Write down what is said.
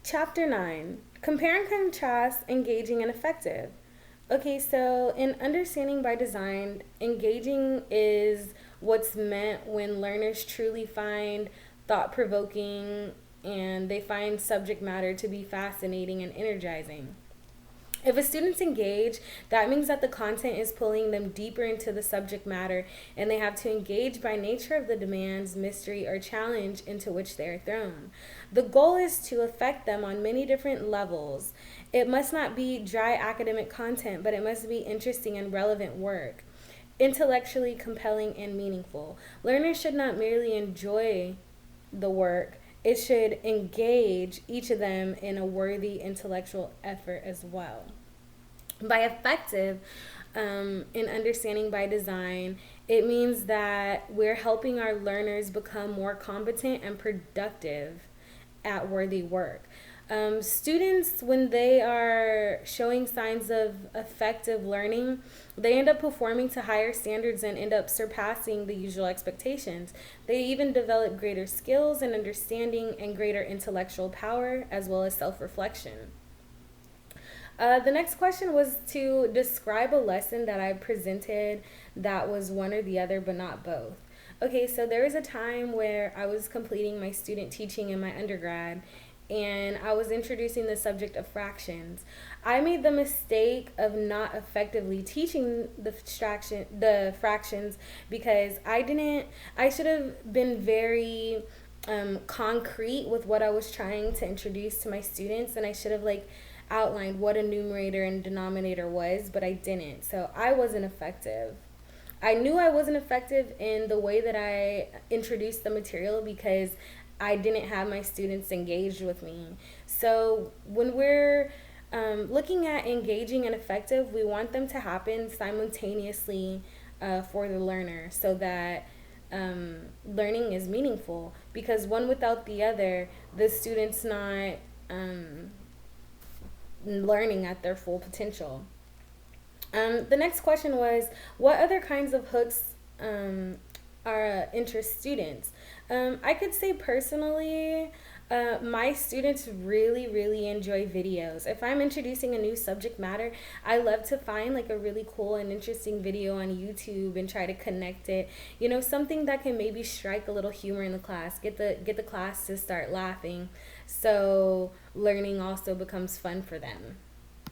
Chapter 9, Compare and Contrast Engaging and Effective. Okay, so in Understanding by Design, engaging is what's meant when learners truly find thought provoking and they find subject matter to be fascinating and energizing. If a student's engaged, that means that the content is pulling them deeper into the subject matter and they have to engage by nature of the demands, mystery, or challenge into which they are thrown. The goal is to affect them on many different levels. It must not be dry academic content, but it must be interesting and relevant work, intellectually compelling and meaningful. Learners should not merely enjoy the work, it should engage each of them in a worthy intellectual effort as well. By effective, in understanding by design, it means that we're helping our learners become more competent and productive at worthy work. Students, when they are showing signs of effective learning, they end up performing to higher standards and end up surpassing the usual expectations. They even develop greater skills and understanding and greater intellectual power as well as self reflection. The next question was to describe a lesson that I presented that was one or the other, but not both. Okay, so there was a time where I was completing my student teaching in my undergrad and I was introducing the subject of fractions. I made the mistake of not effectively teaching the fractions because I should have been very concrete with what I was trying to introduce to my students, and I should have outlined what a numerator and denominator was, but I didn't. So I wasn't effective. I knew I wasn't effective in the way that I introduced the material because I didn't have my students engaged with me. So when we're looking at engaging and effective, we want them to happen simultaneously for the learner so that learning is meaningful, because one without the other, the student's not learning at their full potential. The next question was, what other kinds of hooks are interest students? I could say personally, my students really, really enjoy videos. If I'm introducing a new subject matter, I love to find a really cool and interesting video on YouTube and try to connect it. You know, something that can maybe strike a little humor in the class, get the class to start laughing, so learning also becomes fun for them.